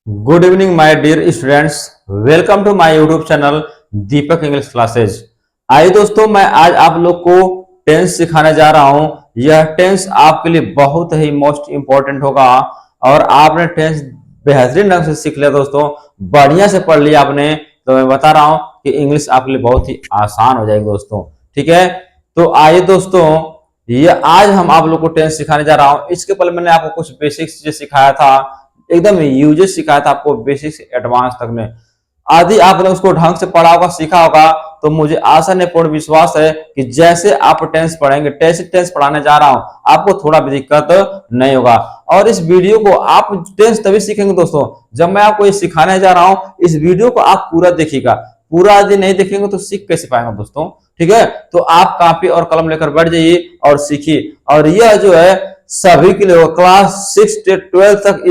Good evening my dear students. Welcome to my YouTube channel Deepak English classes. आइए दोस्तों, मैं आज आप लोग को टेंस सिखाने जा रहा हूं। यह टेंस आपके लिए बहुत ही मोस्ट इंपॉर्टेंट होगा और आपने टेंस बेहतरीन ढंग से सीख लिया दोस्तों, बढ़िया से पढ़ लिया आपने, तो मैं बता रहा हूं कि इंग्लिश आपके लिए बहुत ही आसान हो जाएगी दोस्तों। ठीक है, तो आइए दोस्तों, ये आज हम आप लोग को टेंस सिखाने जा रहा हूं। इसके पहले मैंने आपको कुछ बेसिक चीजें सिखाया था, एकदम यूजेस सिखाया था आपको, बेसिक से एडवांस तक में। आदि आपने उसको ढंग से पढ़ा होगा, सीखा होगा, तो मुझे आशा ने पूर्ण विश्वास है कि जैसे आप टेंस पढ़ेंगे, टेंस पढ़ाने जा रहा हूं, आपको थोड़ा भी दिक्कत नहीं होगा। और इस वीडियो को आप टेंस तभी सीखेंगे दोस्तों जब मैं आपको ये सिखाने जा रहा हूं। इस वीडियो को आप पूरा देखिएगा, पूरा यदि नहीं देखेंगे तो सीख कैसे पाएंगे दोस्तों। ठीक है, तो आप कॉपी और कलम लेकर बैठ जाइए और सीखिए। और यह जो है सभी के लिए क्लास 6 से 12 तक,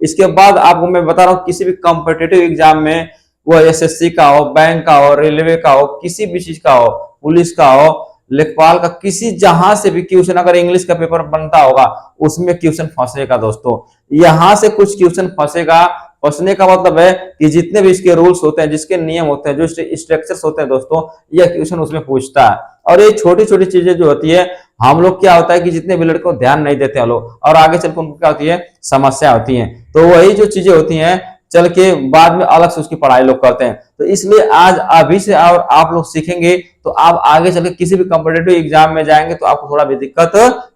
इसके बाद आपको मैं बता रहा हूं, किसी भी कॉम्पिटिटिव एग्जाम में, वो एसएससी का हो, बैंक का हो, रेलवे का हो, किसी भी चीज का हो, पुलिस का हो, लेखपाल का, किसी जहां से भी क्वेश्चन अगर इंग्लिश का पेपर बनता होगा उसमें क्वेश्चन फंसेगा दोस्तों। यहां से कुछ क्वेश्चन फंसेगा। फंसने का मतलब है कि जितने भी इसके रूल्स होते हैं, जिसके नियम होते हैं, जो स्ट्रक्चर्स होते हैं दोस्तों, यह क्वेश्चन उसमें पूछता है। और ये छोटी छोटी चीजें जो होती है, हम लोग क्या होता है कि जितने भी लड़के को ध्यान नहीं देते हैं लोग, और आगे चलकर उनको क्या होती है, समस्या होती है। तो वही जो चीजें होती हैं, चल के बाद में अलग से उसकी पढ़ाई लोग करते हैं। तो इसलिए आज अभी से और आप लोग सीखेंगे तो आप आगे चल के किसी भी कॉम्पिटेटिव एग्जाम में जाएंगे तो आपको थोड़ा भी दिक्कत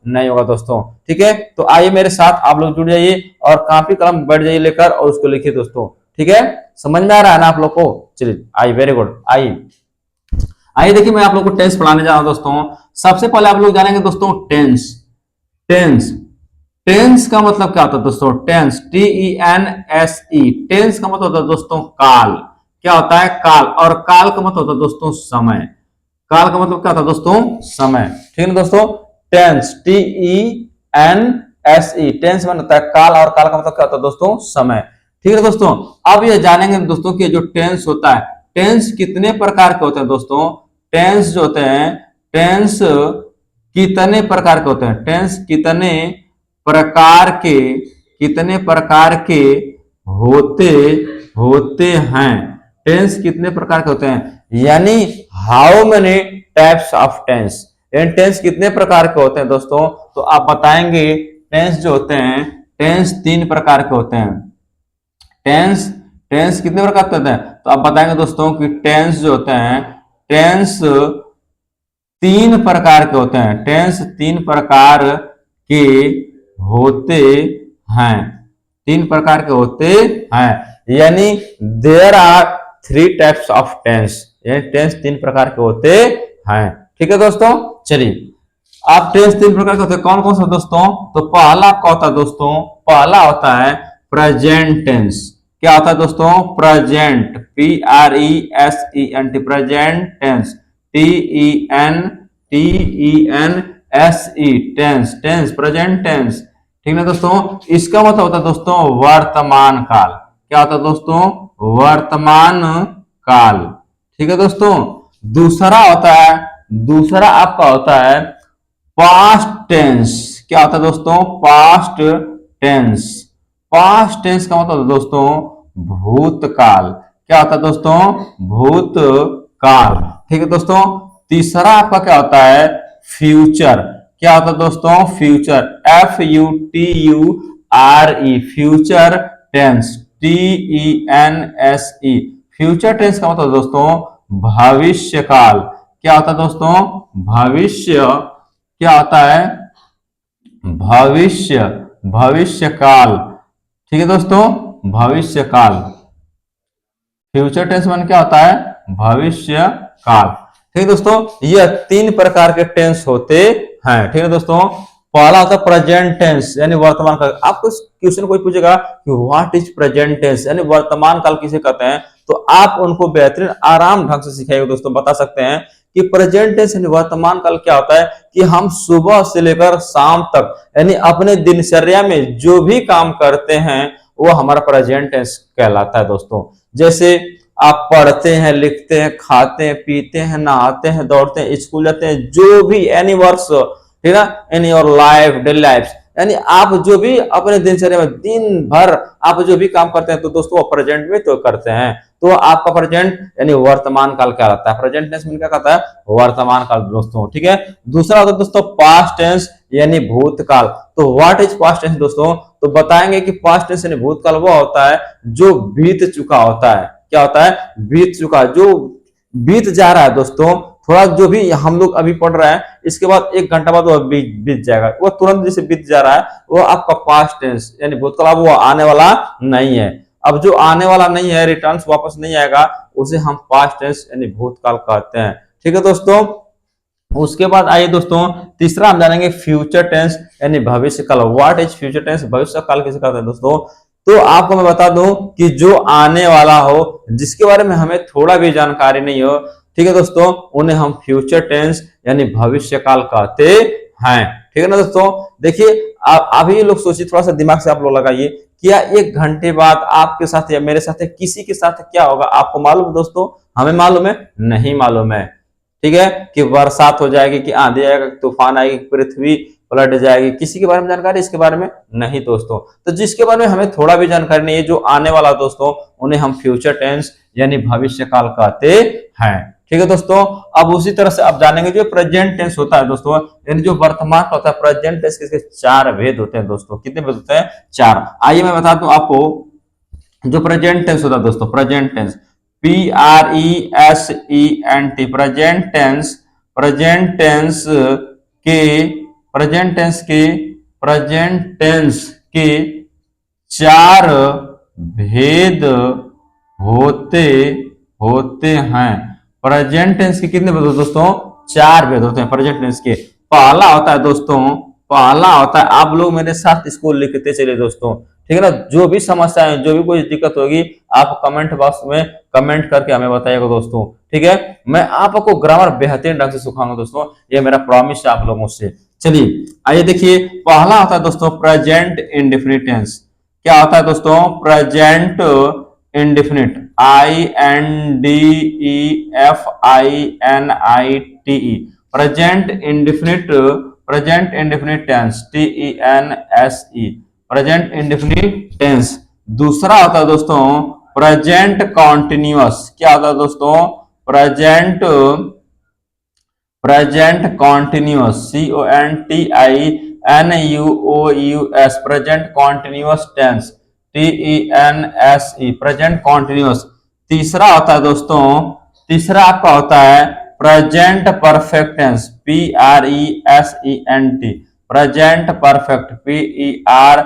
नहीं होगा दोस्तों। ठीक है, तो आइए मेरे साथ आप लोग जुड़ जाइए और कॉपी कलम बैठ जाइए लेकर और उसको लिखिए दोस्तों। ठीक है, समझ में आ रहा है ना आप लोग को? चलिए आइए, वेरी गुड। आइए आइए देखिए, मैं आप लोग को टेंस पढ़ाने जा रहा हूं दोस्तों। सबसे पहले आप लोग जानेंगे दोस्तों टेंस। टेंस टेंस का मतलब क्या होता है दोस्तों? Tense, TENSE। टेंस का मतलब होता है दोस्तों काल। क्या होता है? काल। और काल का मतलब होता है दोस्तों समय। काल का मतलब क्या होता है दोस्तों? समय। ठीक है दोस्तों, टेंस, TENSE। टेंस में होता है काल, और काल का मतलब क्या होता है दोस्तों? समय। ठीक है दोस्तों, अब ये जानेंगे दोस्तों कि जो टेंस होता है, टेंस कितने प्रकार के होते हैं दोस्तों। टेंस जो होते हैं, टेंस कितने प्रकार के होते हैं, टेंस कितने प्रकार के होते होते हैं। टेंस कितने प्रकार के होते हैं, यानी how many types of tense. Tense कितने प्रकार के होते हैं दोस्तों, तो आप बताएंगे। टेंस जो होते हैं, टेंस 3 प्रकार के होते हैं। टेंस टेंस कितने प्रकार के होते हैं, तो आप बताएंगे दोस्तों कि टेंस जो होते हैं, टेंस 3 प्रकार के होते हैं। टेंस 3 प्रकार के होते हैं। 3 प्रकार के होते हैं, यानी there are 3 types of tense. यानी टेंस 3 प्रकार के होते हैं। ठीक है दोस्तों, चलिए आप टेंस 3 प्रकार के होते हैं, कौन कौन सा दोस्तों? तो पहला क्या होता है दोस्तों? पहला होता है प्रेजेंट टेंस। क्या होता है दोस्तों? Present, PRESENT, present tense, TENSE, tense, tense, present tense. ठीक है दोस्तों, इसका मतलब होता है दोस्तों वर्तमान काल। क्या होता है दोस्तों? वर्तमान काल। ठीक है दोस्तों, दूसरा आपका होता है पास्ट टेंस। क्या होता है दोस्तों? Past tense. पास्ट टेंस का मतलब दोस्तों भूतकाल। क्या होता है दोस्तों? भूतकाल। ठीक है दोस्तों, तीसरा आपका क्या होता है? फ्यूचर। क्या होता है दोस्तों? Future, FUTURE, future tense, TENSE। Future tense का मतलब दोस्तों भविष्य काल। क्या होता है दोस्तों? भविष्य। क्या होता है? भविष्य काल। ठीक है दोस्तों, भविष्य काल। फ्यूचर टेंस में क्या होता है? भविष्य काल। ठीक है दोस्तों, यह 3 प्रकार के टेंस होते हैं। ठीक है दोस्तों, पहला होता है प्रेजेंट टेंस, यानी वर्तमान काल। आपको क्वेश्चन कोई पूछेगा कि व्हाट इज प्रेजेंट टेंस, यानी वर्तमान काल किसे कहते हैं, तो आप उनको बेहतरीन आराम ढंग से सिखाएंगे दोस्तों। बता सकते हैं कि प्रेजेंट टेंस यानी वर्तमान काल क्या होता है, कि हम सुबह से लेकर शाम तक, यानी अपने दिनचर्या में जो भी काम करते हैं वो हमारा प्रेजेंट टेंस कहलाता है दोस्तों। जैसे आप पढ़ते हैं, लिखते हैं, खाते हैं, पीते हैं, नहाते हैं, दौड़ते हैं, स्कूल जाते हैं, जो भी एनी वर्क्स, ठीक है, in your life, daily life, यानी आप जो भी अपने दिनचर्या में दिन भर आप जो भी काम करते हैं तो दोस्तों वो प्रेजेंट में तो करते हैं, तो आपका प्रेजेंट यानी वर्तमान काल क्या रहता है, प्रेजेंट टेंस में क्या कहता है, वर्तमान काल दोस्तों। ठीक है, दूसरा होता है दोस्तों पास्ट टेंस यानी भूतकाल। तो व्हाट इज पास्ट टेंस दोस्तों, तो बताएंगे कि पास्ट टेंस यानी भूतकाल वो होता है जो बीत चुका होता है। क्या होता है, बीत चुका, जो बीत जा रहा है दोस्तों। थोड़ा जो भी हम लोग अभी पढ़ रहे हैं इसके बाद 1 घंटा बाद वो बीत जाएगा, वो तुरंत जैसे बीत जा रहा है, वो आपका पास्ट टेंस यानी भूतकाल। अब वो आने वाला नहीं है, अब जो आने वाला नहीं है, रिटर्न्स वापस नहीं आएगा, उसे हम पास्ट टेंस यानी भूतकाल कहते हैं। ठीक है दोस्तों, उसके बाद आइए दोस्तों तीसरा हम जानेंगे फ्यूचर टेंस यानी भविष्य काल। व्हाट इज फ्यूचर टेंस, भविष्य काल किसे कहते हैं दोस्तों, तो आपको मैं बता दूं कि जो आने वाला हो, जिसके बारे में हमें थोड़ा भी जानकारी नहीं हो, ठीक है दोस्तों, उन्हें हम फ्यूचर टेंस यानी भविष्य काल कहते हैं। ठीक है ना दोस्तों, देखिए अभी लोग सोचिए, थोड़ा सा दिमाग से आप लोग लगाइए, क्या 1 घंटे बाद आपके साथ या मेरे साथ या किसी के साथ क्या होगा, आपको मालूम है दोस्तों, हमें मालूम है, नहीं मालूम है। ठीक है, कि बरसात हो जाएगी, कि आंधी आएगा, तूफान आएगी, पृथ्वी पलट जाएगी, किसी के बारे में जानकारी, इसके बारे में नहीं दोस्तों। तो जिसके बारे में हमें थोड़ा भी जानकारी नहीं है, जो आने वाला दोस्तों, उन्हें हम फ्यूचर टेंस यानी भविष्य काल कहते हैं। ठीक है दोस्तों, अब उसी तरह से आप जानेंगे जो प्रेजेंट टेंस होता है दोस्तों, यानी जो वर्तमान होता है, प्रेजेंट टेंस के 4 भेद होते हैं दोस्तों। कितने भेद होते हैं, 4। आइए मैं बता दूं आपको, जो प्रेजेंट टेंस होता है दोस्तों, present tense PRESENT, present tense, present tense के प्रेजेंट टेंस के प्रेजेंट टेंस के 4 भेद होते होते हैं। प्रेजेंट टेंस के कितने भेद होते हैं दोस्तों, 4 भेद होते हैं प्रेजेंट टेंस के। पहला होता है दोस्तों, पहला होता है, आप लोग मेरे साथ इसको लिखते चलिए दोस्तों। ठीक है ना, जो भी समस्या है, जो भी कोई दिक्कत होगी, आप कमेंट बॉक्स में कमेंट करके हमें बताइएगा दोस्तों। ठीक है, मैं आपको ग्रामर बेहतरीन ढंग से सिखाऊंगा दोस्तों, ये मेरा प्रॉमिस है आप लोगों से। चलिए आइए देखिए, पहला होता है दोस्तों प्रेजेंट इंडेफिनिट टेंस। क्या होता है दोस्तों, present indefinite, INDEFINITE, present indefinite, present indefinite tense, TENSE, present indefinite tense. दूसरा होता है दोस्तों प्रेजेंट कॉन्टिन्यूअस। क्या होता है दोस्तों, present present continuous, CONTINUOUS, present continuous tense, TENSE, present continuous. तीसरा होता है दोस्तों, तीसरा आपका होता है present perfect tense, PRESENT, present perfect, PERFECT,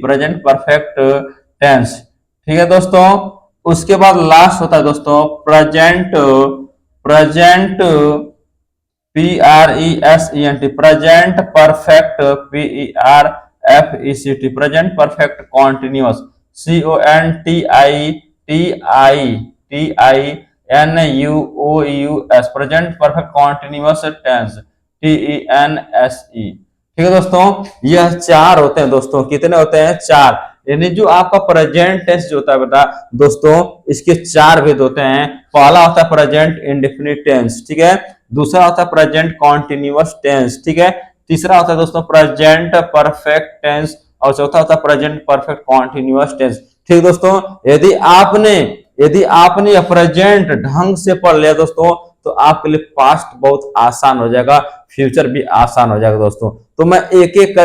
present perfect tense. ठीक है दोस्तों, उसके बाद लास्ट होता है दोस्तों present, present PRESENT, present perfect, PERFECT, present perfect continuous, CONTINUOUS, present perfect continuous tense, TENSE। ठीक है दोस्तों, यह 4 होते हैं दोस्तों। कितने होते हैं, 4। यानी जो आपका प्रेजेंट टेंस जो होता है बेटा दोस्तों, इसके 4 भेद होते हैं। पहला होता है प्रेजेंट इंडेफिनिट टेंस, ठीक है। दूसरा होता है प्रेजेंट कॉन्टिन्यूअस टेंस, ठीक है। तीसरा होता है दोस्तों प्रेजेंट परफेक्ट टेंस, और चौथा होता है प्रेजेंट परफेक्ट कॉन्टिन्यूअस टेंस। ठीक दोस्तों, यदि आपने प्रेजेंट ढंग से पढ़ लिया दोस्तों, तो आपके लिए पास्ट बहुत आसान हो जाएगा, फ्यूचर भी आसान हो जाएगा दोस्तों। तो मैं एक एक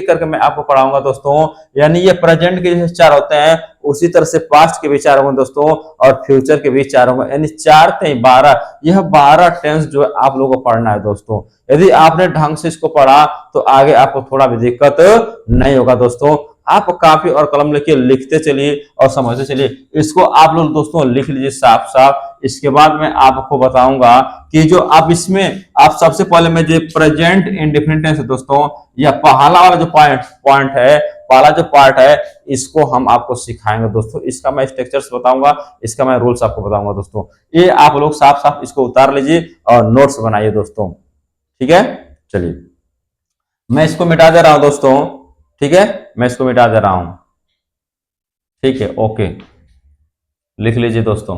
करके मैं आपको पढ़ाऊंगा दोस्तों। यानी ये प्रेजेंट के जैसे 4 होते हैं, उसी तरह से पास्ट के भी 4 होंगे दोस्तों, और फ्यूचर के भी 4 होंगे। यानी 4 थे 12, यह 12 टेंस जो है आप लोगों को पढ़ना है दोस्तों। यदि आपने ढंग से इसको पढ़ा तो आगे आपको थोड़ा भी दिक्कत नहीं होगा दोस्तों। आप कापी और कलम लेके लिखते चलिए और समझते चलिए। इसको आप लोग दोस्तों लिख लीजिए साफ साफ। इसके बाद मैं आपको बताऊंगा कि जो आप इसमें, आप सबसे पहले मैं जो प्रेजेंट इंडेफिनिट टेंस है दोस्तों, यह पहला वाला जो पॉइंट है, पहला जो पार्ट है, इसको हम आपको सिखाएंगे दोस्तों। इसका मैं स्ट्रक्चर्स बताऊंगा, इसका मैं रूल्स आपको बताऊंगा दोस्तों। ये आप लोग साफ साफ इसको उतार लीजिए और नोट्स बनाइए दोस्तों। ठीक है, चलिए मैं इसको मिटा दे रहा हूं दोस्तों। ठीक है, मैं इसको मिटा दे रहा हूं। ठीक है, ओके, लिख लीजिए दोस्तों।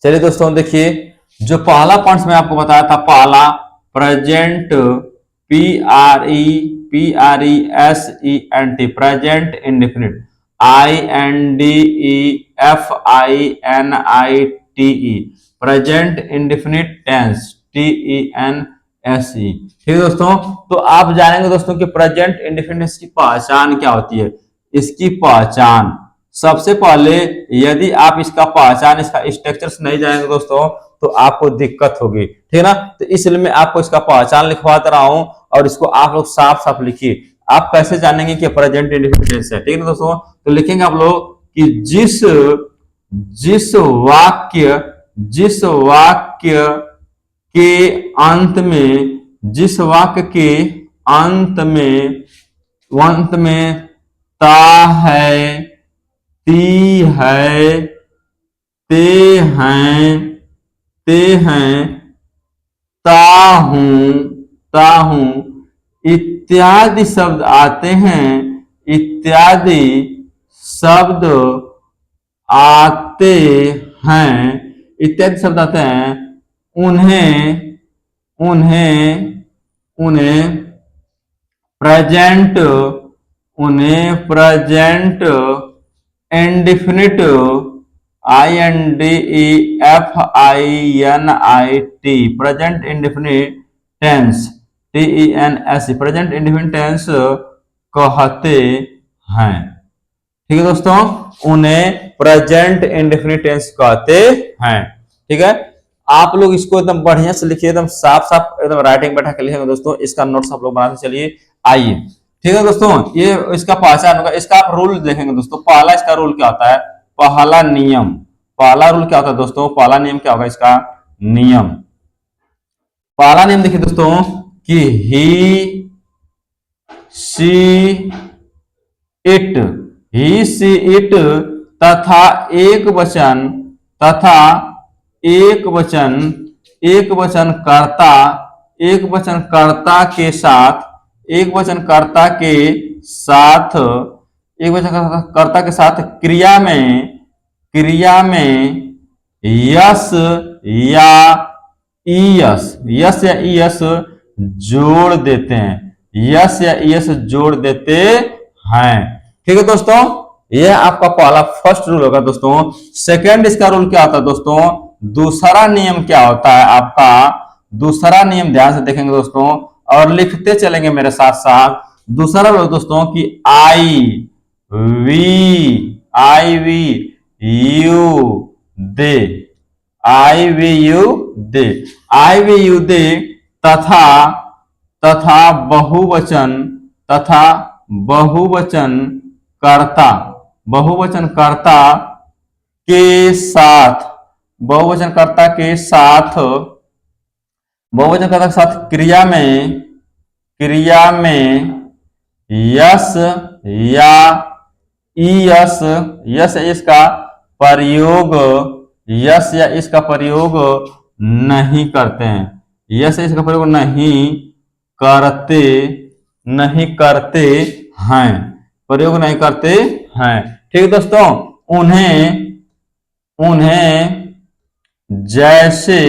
चलिए दोस्तों देखिए, जो पहला पॉइंट मैं आपको बताया था, पहला present, PRESENT, present indefinite, INDEFINITE, present indefinite tense, TENSE। ठीक है दोस्तों, तो आप जानेंगे दोस्तों कि प्रेजेंट इंडेफिनिट की पहचान क्या होती है। इसकी पहचान सबसे पहले, यदि आप इसका पहचान, इसका स्ट्रक्चर्स नहीं जानेंगे दोस्तों, तो आपको दिक्कत होगी, ठीक है ना। तो इसलिए मैं आपको इसका पहचान लिखवा दे रहा हूं, और इसको आप लोग साफ साफ लिखिए। आप कैसे जानेंगे कि प्रेजेंट इंडेफिनिट टेंस है, ठीक है दोस्तों। तो लिखेंगे आप लोग कि जिस वाक्य के अंत में, जिस वाक्य के अंत में ता है, ती है, ते हैं, ताहूं इत्यादि शब्द आते हैं, इत्यादि शब्द आते हैं, इत्यादि शब्द आते हैं, उन्हें present indefinite, INDEFINIT, present indefinite tense, TENS, present indefinite tense कहते हैं। ठीक है दोस्तों, उन्हें प्रेजेंट इंडेफिनिट टेंस कहते हैं। ठीक है, आप लोग इसको एकदम बढ़िया से लिखिए, एकदम साफ साफ एकदम राइटिंग बैठा के लिखेंगे दोस्तों। इसका नोट्स आप लोग बनाते चलिए, आइए। ठीक है दोस्तों, ये इसका पहचान होगा। इसका आप रूल देखेंगे दोस्तों। पहला इसका रूल क्या होता है, पहला रूल क्या होता है दोस्तों, पहला नियम क्या होगा इसका, पहला नियम देखिए दोस्तों कि ही सी इट तथा एक वचनकर्ता के साथ क्रिया में यस या ईएस जोड़ देते हैं। ठीक है दोस्तों, यह आपका पहला फर्स्ट रूल होगा दोस्तों। सेकंड इसका रूल क्या होता है दोस्तों, दूसरा नियम क्या होता है आपका, दूसरा नियम ध्यान से देखेंगे दोस्तों, और लिखते चलेंगे मेरे साथ साथ। दूसरा रूल दोस्तों कि आई वी यू दे तथा बहुवचन कर्ता के साथ क्रिया में यस या इसका प्रयोग नहीं करते हैं, इसका प्रयोग नहीं करते हैं। ठीक है दोस्तों, उन्हें जैसे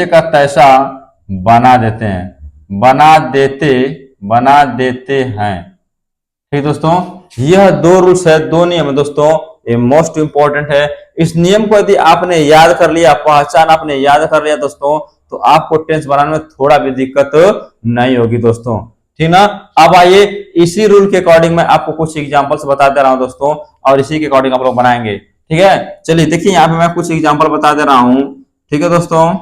का तैसा बना देते हैं। ठीक दोस्तों, यह दो रूल्स है, दो नियम है दोस्तों, ये मोस्ट इंपॉर्टेंट है। इस नियम को यदि आपने याद कर लिया, पहचान आपने याद कर लिया दोस्तों, तो आपको टेंस बनाने में थोड़ा भी दिक्कत नहीं होगी दोस्तों। ठीक ना। अब आइए, इसी रूल के अकॉर्डिंग मैं आपको कुछ एग्जांपल्स बता दे रहा हूं दोस्तों, और इसी के अकॉर्डिंग आप लोग बनाएंगे। ठीक है, चलिए देखिए, यहाँ पे मैं कुछ एग्जांपल बता दे रहा हूं। ठीक है दोस्तों,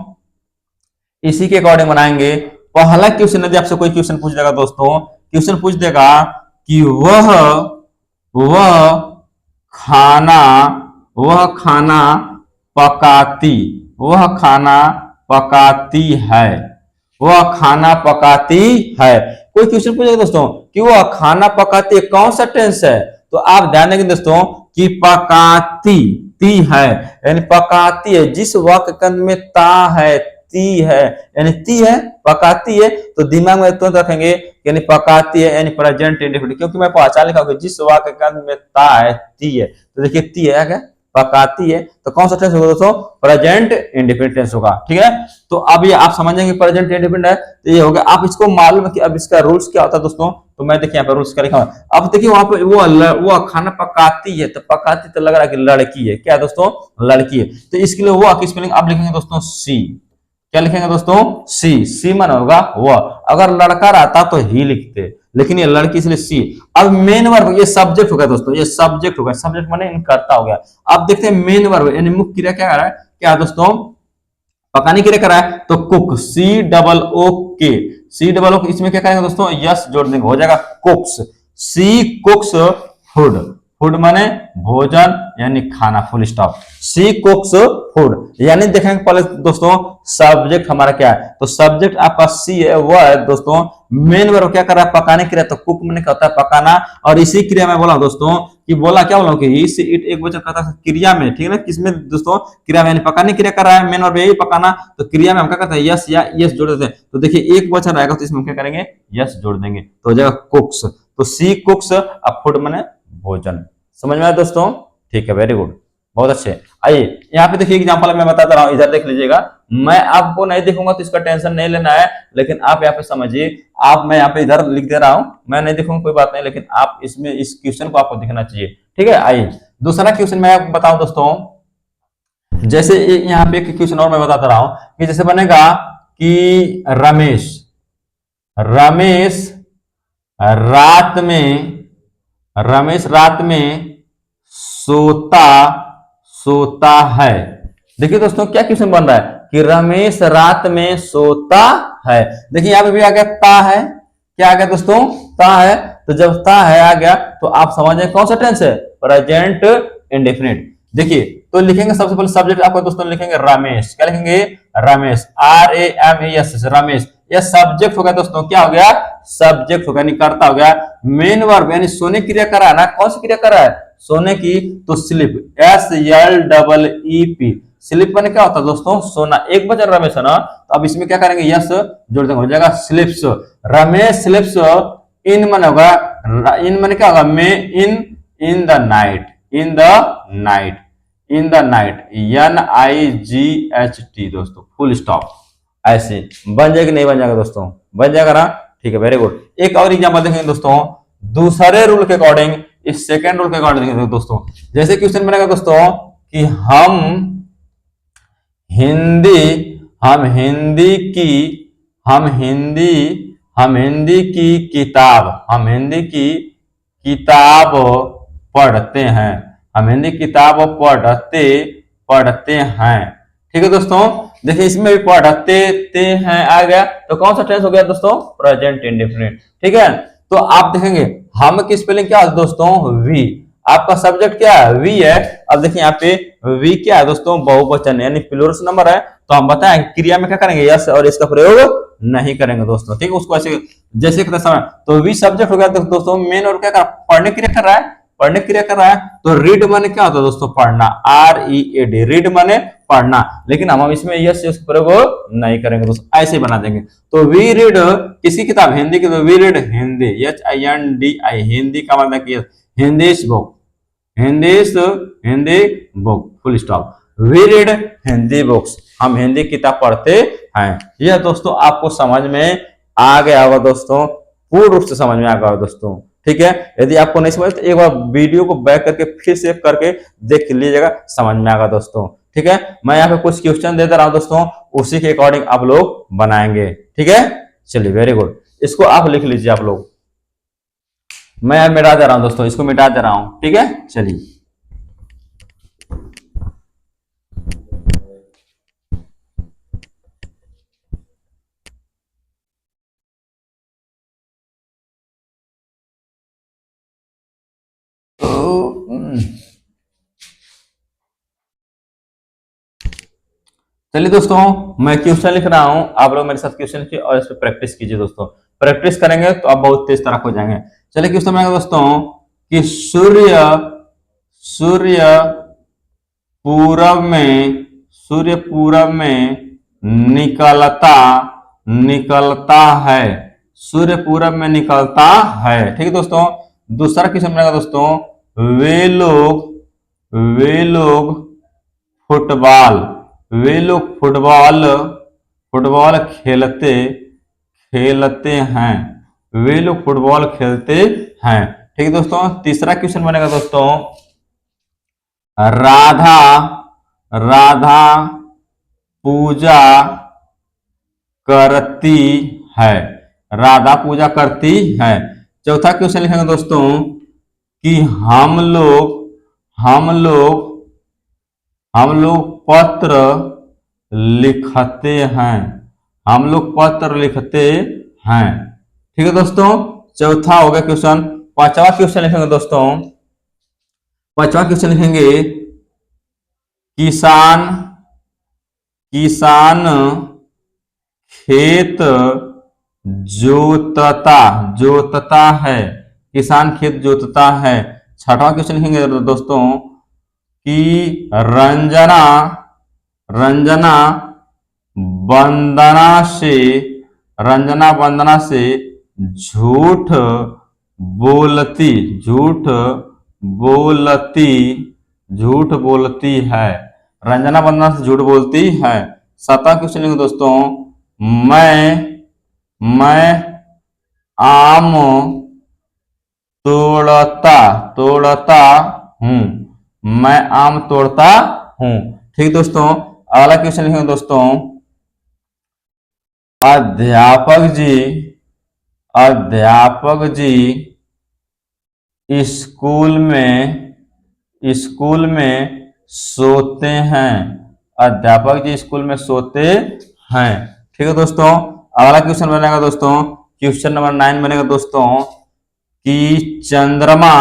इसी के अकॉर्डिंग बनाएंगे। पहला क्वेश्चन, यदि आपसे कोई क्वेश्चन पूछ देगा दोस्तों, क्वेश्चन पूछ देगा कि वह खाना पकाती है। कोई क्वेश्चन पूछेगा दोस्तों कि वह खाना पकाती है, कौन सा टेंस है, तो आप ध्यान देंगे दोस्तों कि पकाती है, यानी पकाती है। जिस वाक्य में ता है, ती है, यानी ती है पकाती है, तो दिमाग में तुरंत रखेंगे यानी पकाती है यानी प्रेजेंट इंडेफिनिट, क्योंकि मैं पहचान लिखा होगा जिस वाक्य के अंत में ता है ती है, तो देखिए ती है क्या पकाती है, तो कौन सा टेंस होगा दोस्तों, प्रेजेंट इंडेफिनिट टेंस होगा। ठीक है, तो अब ये आप समझ जाएंगे प्रेजेंट इंडेफिनिट है तो ये हो गया। आप इसको मालूम है कि अब इसका रूल्स क्या होता है दोस्तों, तो मैं देखिए यहाँ पे रूल्स क्या लिखा हुआ है। अब देखिए वहां पे वो खाना पकाती है, तो पकाती तो लग रहा है कि लड़की है, क्या है दोस्तों, लड़की है, तो इसके लिए वो की स्पेलिंग आप लिखेंगे दोस्तों सी, क्या लिखेंगे दोस्तों, सी, सी मन होगा वह, अगर लड़का रहता तो ही लिखते, लेकिन ये लड़की इसलिए सी। अब मेन वर्ब, ये सब्जेक्ट हो गया दोस्तों, ये सब्जेक्ट हो गया, सब्जेक्ट माने करता हो गया। अब देखते हैं मेन वर्ब यानी मुख्य क्रिया क्या कर रहा है, क्या दोस्तों, पकाने के लिए करा है, तो कुक, सी डबल ओ के, सी डबल ओ, इसमें क्या करेंगे दोस्तों, यस जोड़ देंगे, हो जाएगा कुक्स, सी कुक्स फूड, फूड माने भोजन यानी खाना, फुल स्टॉप, सी कुक्स फूड, यानी देखेंगे पहले दोस्तों सब्जेक्ट हमारा क्या है, तो सब्जेक्ट आपका सी है, वह है दोस्तों मेन वर्ब क्या कर रहा है, पकाने क्रिया, तो कुक मैंने क्या होता है पकाना, और इसी क्रिया में बोला दोस्तों कि बोला क्या बोला कि इस इट एक वचन करता है क्रिया में, ठीक है ना, किसमें दोस्तों, क्रिया में, यानी पकाने क्रिया कर रहा है, मेन वर्ब यही पकाना, तो क्रिया में हम क्या करते हैं यस या यस जोड़ देते हैं, तो देखिए एक वचन रहेगा तो इसमें हम क्या करेंगे, यस जोड़ देंगे, तो हो जाएगा कुक्स, तो सी कुक्स, अब फूड माने भोजन, समझ में आया दोस्तों, ठीक है, वेरी गुड, बहुत अच्छे। आइए यहाँ पे देखिए एग्जांपल मैं बताता रहा हूँ, इधर देख लीजिएगा, मैं आपको नहीं देखूंगा तो इसका टेंशन नहीं लेना है, लेकिन आप यहाँ पे समझिए, आप मैं यहाँ पे इधर लिख दे रहा हूँ, मैं नहीं देखूंगा कोई बात नहीं, लेकिन आप इसमें इस क्वेश्चन को आपको दिखना चाहिए। ठीक है, आइए दूसरा क्वेश्चन मैं आपको बताऊं दोस्तों, जैसे यहाँ पे एक क्वेश्चन और मैं बताता रहा हूँ कि जैसे बनेगा कि रमेश, रमेश रात में, रमेश रात में सोता सोता है। देखिए दोस्तों क्या क्वेश्चन बन रहा है कि रमेश रात में सोता है, देखिए यहाँ पे भी आ गया ता है, क्या आ गया दोस्तों, ता है, तो जब ता है आ गया तो आप समझें कौन सा टेंस है, प्रेजेंट इंडेफिनिट। देखिए तो लिखेंगे सबसे पहले सब्जेक्ट आपको दोस्तों लिखेंगे रमेश, क्या लिखेंगे, Ramesh, R A M A S, Ramesh, यह सब्जेक्ट हो गया दोस्तों, क्या हो गया, सब्जेक्ट हो गया, निकलता हो गया। मेन वर्ब यानी सोने की क्रिया कर रहा है ना, कौन सी क्रिया कर रहा है, सोने की, तो slip, S L double E P, slip माने क्या होता है दोस्तों, सोना, एक वचन रमेश है ना, तो अब इसमें क्या करेंगे, यस जोड़ देंगे, हो जाएगा स्लिप्स, रमेश स्लिप्स इन मन होगा, इन मन क्या होगा, may in the night, in the night, in the night, NIGHT दोस्तों, फुल स्टॉप, ऐसे बन जाएगा, नहीं बन जाएगा दोस्तों, बन जाएगा ना, ठीक है, वेरी गुड। एक और एग्जांपल देखेंगे दोस्तों, दूसरे रूल के अकॉर्डिंग, इस सेकंड रूल के अकॉर्डिंग देखेंगे दोस्तों, जैसे क्वेश्चन बनेगा दोस्तों कि हिंदी हम हिंदी की हम हिंदी हम हिंदी की किताब हम हिंदी की किताब पढ़ते हैं, हम हिंदी किताब पढ़ते पढ़ते हैं। ठीक है दोस्तों, देखिए इसमें भी पढ़ते ते हैं आ गया, तो कौन सा टेंस हो गया दोस्तों, प्रेजेंट इंडेफिनिट। ठीक है, तो आप देखेंगे हम की स्पेलिंग क्या है दोस्तों, वी, आपका सब्जेक्ट क्या है, वी है। अब देखिए यहाँ पे वी क्या है दोस्तों, बहुवचन यानी प्लूरल नंबर है, तो हम बताएं क्रिया में क्या करेंगे, यस, और इसका प्रयोग नहीं करेंगे दोस्तों। ठीक है, उसको ऐसे जैसे समय, तो वी सब्जेक्ट हो गया दोस्तों, मेन और क्या कर पढ़ने क्रिया कर रहा है, पढ़ने क्रिया कर रहा है, तो रीड माने क्या होता है दोस्तों, पढ़ना, READ, रीड माने पढ़ना, लेकिन हम इसमें यस प्रयोग नहीं करेंगे दोस्तों, ऐसे बना देंगे। तो वी रीड किसी किताब, हिंदी की, तो we read Hindi, HINDI, Hindi का मतलब कि Hindi book, Hindi book, full stop, we read Hindi books, हम हिंदी किताब पढ़ते हैं। यह दोस्तों आपको समझ में आ गया होगा दोस्तों, पूर्ण रूप से समझ में आ गया होगा दोस्तों। ठीक है, यदि आपको नहीं समझ तो एक बार वीडियो को बैक करके फिर से करके देख लीजिएगा, समझ में आएगा दोस्तों। ठीक है, मैं यहाँ पे कुछ क्वेश्चन दे दे रहा हूँ दोस्तों, उसी के अकॉर्डिंग आप लोग बनाएंगे। ठीक है, चलिए वेरी गुड, इसको आप लिख लीजिए आप लोग, मैं मिटा दे रहा हूं दोस्तों, इसको मिटा दे रहा हूं। ठीक है, चलिए चलिए दोस्तों, मैं क्वेश्चन लिख रहा हूं, आप लोग मेरे साथ क्वेश्चन लिखिए और इस पर प्रैक्टिस कीजिए दोस्तों। प्रैक्टिस करेंगे तो आप बहुत तेज तरह हो जाएंगे। चलिए क्वेश्चन में दोस्तों कि सूर्य सूर्य पूरब में सूर्य पूरब में निकलता, निकलता है, सूर्य पूरब में निकलता है। ठीक है दोस्तों। दूसरा क्वेश्चन बनेगा दोस्तों, वे लोग फुटबॉल, वे लोग फुटबॉल, फुटबॉल खेलते, खेलते हैं, वे लोग फुटबॉल खेलते हैं। ठीक है दोस्तों। तीसरा क्वेश्चन बनेगा दोस्तों, राधा, राधा पूजा करती है, राधा पूजा करती है। चौथा क्वेश्चन लिखेंगे दोस्तों कि हम लोग हम लोग पत्र लिखते हैं, हम लोग पत्र लिखते हैं। ठीक है दोस्तों। चौथा हो गया क्वेश्चन। पांचवा क्वेश्चन लिखेंगे दोस्तों, पांचवा क्वेश्चन लिखेंगे, किसान, किसान खेत जोतता, जोतता है, किसान खेत जोतता है। छठवां क्वेश्चन लिखेंगे दोस्तों कि रंजना, रंजना वंदना से, रंजना वंदना से झूठ बोलती, झूठ बोलती, झूठ बोलती है, रंजना वंदना से झूठ बोलती है। सातवां क्वेश्चन लिखेंगे दोस्तों, मैं आम तोड़ता, तोड़ता हूं, मैं आम तोड़ता हूं। ठीक दोस्तों। अगला क्वेश्चन लिखेंगे दोस्तों, अध्यापक जी, अध्यापक जी स्कूल में, स्कूल में सोते हैं, अध्यापक जी स्कूल में सोते हैं। ठीक है दोस्तों। अगला क्वेश्चन बनेगा दोस्तों, क्वेश्चन नंबर 9 बनेगा दोस्तों कि चंद्रमा,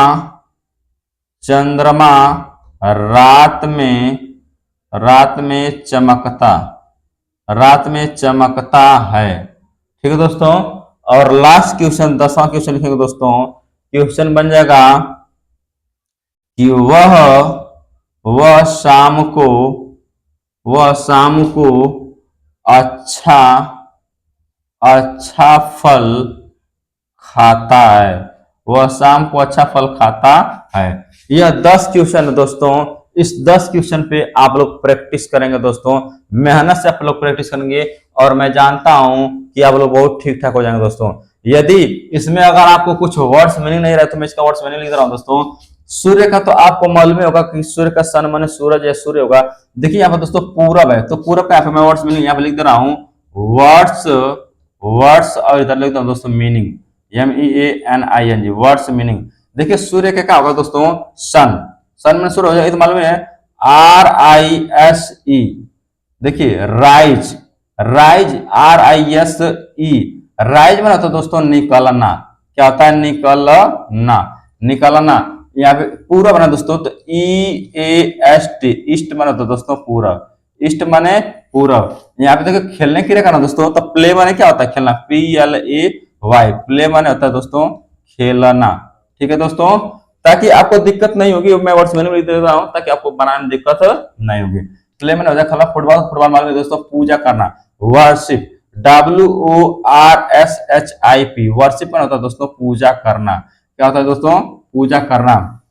चंद्रमा रात में, रात में चमकता, रात में चमकता है। ठीक है दोस्तों। और लास्ट क्वेश्चन 10वां क्वेश्चन लिखेंगे दोस्तों, क्वेश्चन बन जाएगा कि वह शाम को, वह शाम को अच्छा, अच्छा फल खाता है, वह शाम को अच्छा फल खाता है। यह 10 क्वेश्चन है दोस्तों। इस 10 क्वेश्चन पे आप लोग प्रैक्टिस करेंगे दोस्तों, मेहनत से आप लोग प्रैक्टिस करेंगे और मैं जानता हूं कि आप लोग बहुत ठीक ठाक हो जाएंगे दोस्तों। यदि इसमें अगर आपको कुछ वर्ड्स मीनिंग नहीं रहा तो मैं इसका वर्ड्स मीनिंग लिख रहा हूं दोस्तों। सूर्य का तो आपको मालूम होगा कि सूर्य का सन माने सूरज या सूर्य होगा। देखिए यहाँ पर दोस्तों पूरब है, तो पूरब का मैं वर्ड्स मीनिंग यहाँ पे लिख दे रहा हूँ, वर्ड्स, वर्ड्स और इधर लिख दो दोस्तों मीनिंग, MEANING, वर्ड्स मीनिंग। देखिए सूर्य का क्या होगा दोस्तों, सन, सन में सूर्य हो जाएगा, तो मालूम है RISE। देखिए राइज, राइज RISE, राइज में होता है दोस्तों निकलना, क्या होता है निकलना, निकलना। यहाँ पे पूरा बना दोस्तों तो EAST, ईस्ट माने होता है दोस्तों पूरब, ईस्ट माने पूरब। यहाँ पे देखो खेलने के लिए करना दोस्तों, तो प्ले माने क्या होता है खेलना, PLAY, प्ले माने होता है दोस्तों खेलना। ठीक है दोस्तों। ताकि आपको दिक्कत नहीं होगी, मैं वर्ड्स में लिख दे रहा हूं ताकि आपको बनाने में दिक्कत नहीं होगी। प्ले मैंने हो जाए खेला, फुटबॉल, फुटबॉल मालूम है दोस्तों पूजा करना, वर्शिप, WORSHIP, वर्शिप में होता है दोस्तों पूजा करना। क्या होता है दोस्तों पूजा करना।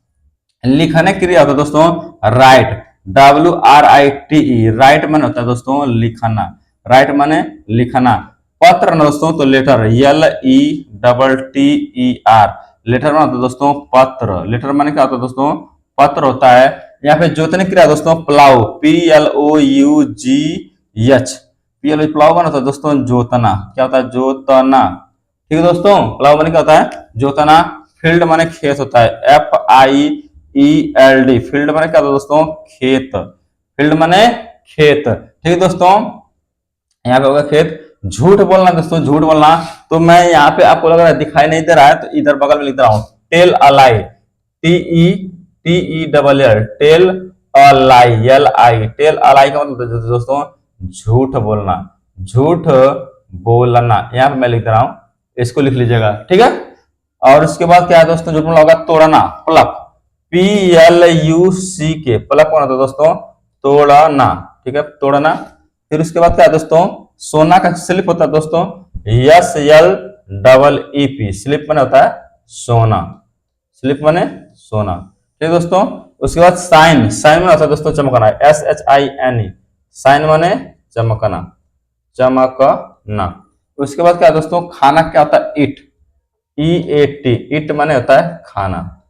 लिखने के लिए होता है दोस्तों राइट, WRITE, राइट माने होता है दोस्तों लिखना, राइट माने लिखना। पत्र ना दोस्तों तो लेटर, LETTER, लेटर में होता है दोस्तों पत्र, लेटर माने क्या होता है दोस्तों पत्र होता है। यहाँ पे जोतने की क्रिया दोस्तों प्लाउ, PLOUGH, प्लाउ माने होता है दोस्तों जोतना, क्या होता है जोतना। ठीक है दोस्तों। प्लाउ माने क्या होता है जोतना। फील्ड माने खेत होता है, FIELD, फील्ड माने क्या होता है दोस्तों खेत, फील्ड माने खेत। ठीक है दोस्तों। यहाँ पे होगा खेत। झूठ बोलना दोस्तों, झूठ बोलना, तो मैं यहाँ पे आपको लग रहा है दिखाई नहीं दे रहा है तो इधर बगल में लिख रहा हूँ टेल अलाई, TELL, टेल अलाई, LI, टेल अलाई का मतलब दोस्तों झूठ बोलना, झूठ बोलना। यहाँ पे मैं लिख रहा हूँ, इसको लिख लीजिएगा। ठीक है। और इसके बाद क्या है दोस्तों झूठ बोलना होगा तोड़ना, प्लक, PLUCK, प्लक होना था दोस्तों तोड़ना। ठीक है तोड़ना। फिर उसके बाद क्या है दोस्तों, सोना का स्लिप होता है दोस्तों SLEEP, स्लिप माने होता है सोना, स्लिप माने सोना। ठीक है दोस्तों, उसके बाद साइन, साइन माने होता है दोस्तों चमकना, SHINE, साइन माने चमकना, चमकना। उसके बाद क्या है दोस्तों, खाना क्या होता है, ईट, EAT, ईट माने होता है खाना।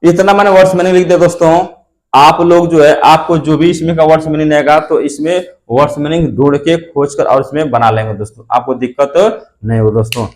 इतना मैंने वर्ड्स मीनिंग लिख दिया दोस्तों। आप लोग जो है, आपको जो भी इसमें का वर्ड्स मीनिंग आएगा तो इसमें वर्ड्स मीनिंग ढूंढ के खोज कर और इसमें बना लेंगे दोस्तों, आपको दिक्कत नहीं हो दोस्तों।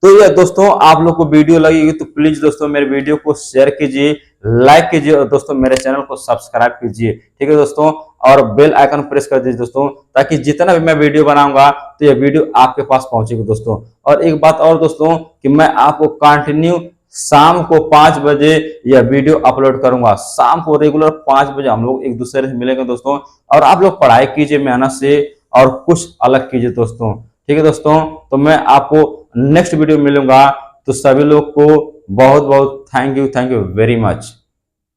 तो ये दोस्तों, आप लोग को वीडियो लगेगी तो प्लीज दोस्तों मेरे वीडियो को शेयर कीजिए, लाइक कीजिए और दोस्तों मेरे चैनल को सब्सक्राइब कीजिए। ठीक है दोस्तों, और बेल आइकन प्रेस कर दीजिए दोस्तों, ताकि जितना भी मैं वीडियो बनाऊंगा तो ये वीडियो आपके पास पहुंचेगी दोस्तों। और एक बात और दोस्तों, कि मैं आपको कंटिन्यू शाम को 5 बजे यह वीडियो अपलोड करूंगा। शाम को रेगुलर 5 बजे हम लोग एक दूसरे से मिलेंगे दोस्तों, और आप लोग पढ़ाई कीजिए मेहनत से और कुछ अलग कीजिए दोस्तों। ठीक है दोस्तों, तो मैं आपको नेक्स्ट वीडियो मिलूंगा। तो सभी लोग को बहुत बहुत थैंक यू वेरी मच।